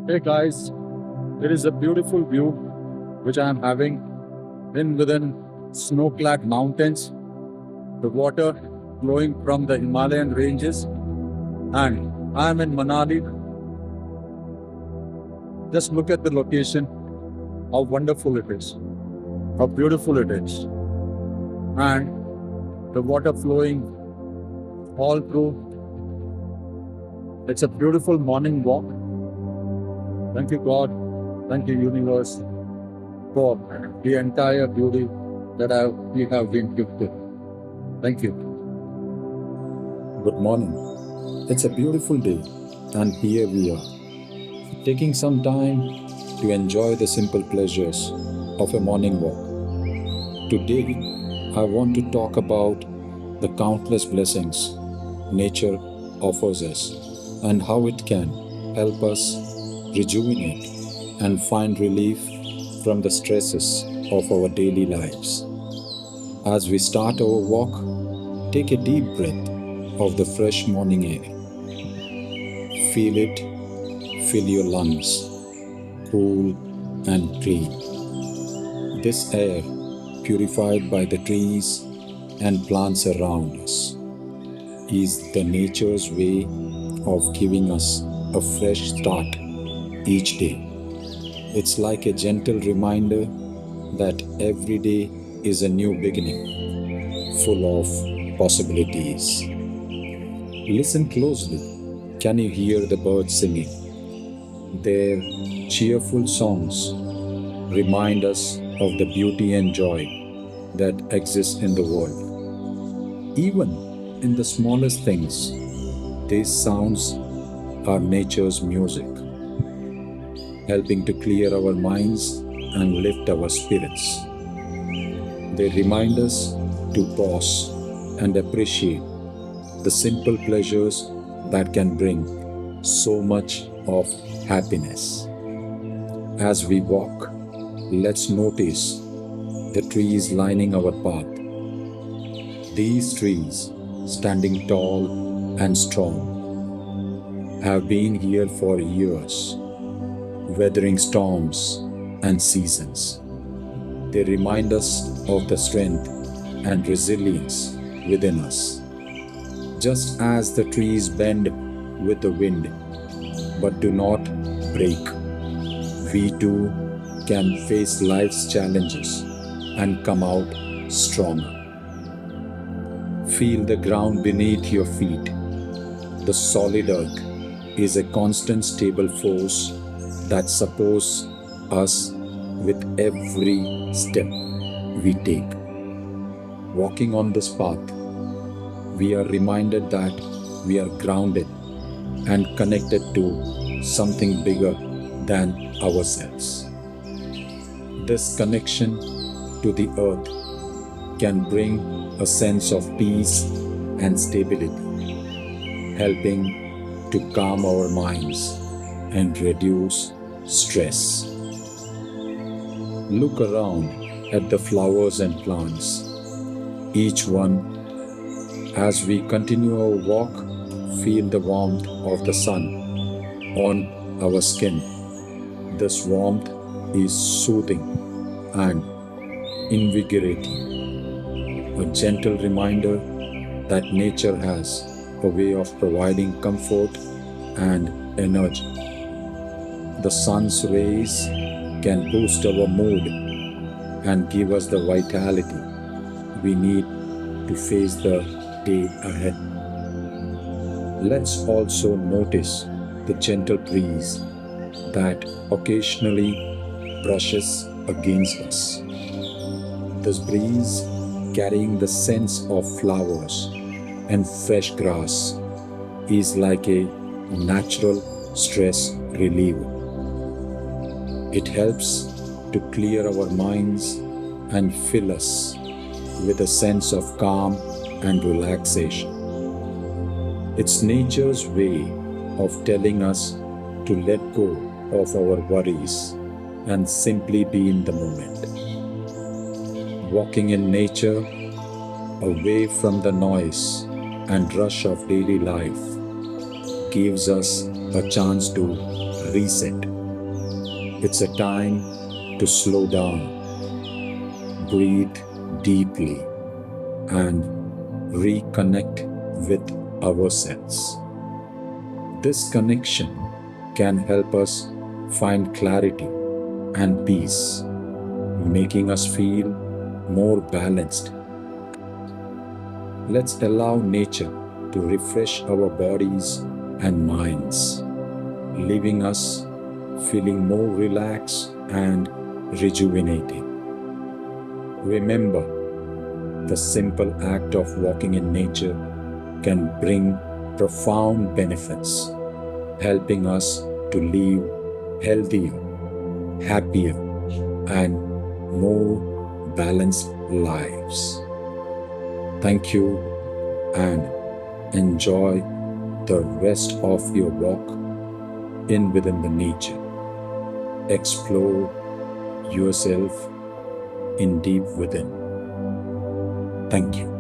Hey guys, there is a beautiful view which I am having in within snow-clad mountains, the water flowing from the Himalayan ranges, and I am in Manali. Just look at the location, how wonderful it is, how beautiful it is, and the water flowing all through. It's a beautiful morning walk. Thank you, God. Thank you, universe, for the entire beauty we have been gifted. Thank you. Good morning. It's a beautiful day, and here we are, taking some time to enjoy the simple pleasures of a morning walk. Today, I want to talk about the countless blessings nature offers us and how it can help us rejuvenate and find relief from the stresses of our daily lives. As we start our walk, take a deep breath of the fresh morning air. Feel it fill your lungs, cool and clean. This air, purified by the trees and plants around us, is the nature's way of giving us a fresh start each day. It's like a gentle reminder that every day is a new beginning, full of possibilities. Listen closely. Can you hear the birds singing? Their cheerful songs remind us of the beauty and joy that exists in the world. Even in the smallest things, these sounds are nature's music, helping to clear our minds and lift our spirits. They remind us to pause and appreciate the simple pleasures that can bring so much of happiness. As we walk, let's notice the trees lining our path. These trees, standing tall and strong, have been here for years, weathering storms and seasons. They remind us of the strength and resilience within us. Just as the trees bend with the wind but do not break, we too can face life's challenges and come out stronger. Feel the ground beneath your feet. The solid earth is a constant stable force that supports us with every step we take. Walking on this path, we are reminded that we are grounded and connected to something bigger than ourselves. This connection to the earth can bring a sense of peace and stability, helping to calm our minds and reduce stress. Look around at the flowers and plants. Each one, as we continue our walk, feel the warmth of the sun on our skin. This warmth is soothing and invigorating, a gentle reminder that nature has a way of providing comfort and energy. The sun's rays can boost our mood and give us the vitality we need to face the day ahead. Let's also notice the gentle breeze that occasionally brushes against us. This breeze, carrying the scents of flowers and fresh grass, is like a natural stress reliever. It helps to clear our minds and fill us with a sense of calm and relaxation. It's nature's way of telling us to let go of our worries and simply be in the moment. Walking in nature, away from the noise and rush of daily life, gives us a chance to reset. It's a time to slow down, breathe deeply, and reconnect with ourselves. This connection can help us find clarity and peace, making us feel more balanced. Let's allow nature to refresh our bodies and minds, leaving us feeling more relaxed and rejuvenated. Remember, the simple act of walking in nature can bring profound benefits, helping us to live healthier, happier, and more balanced lives. Thank you and enjoy the rest of your walk in within the nature. Explore yourself in deep within. Thank you.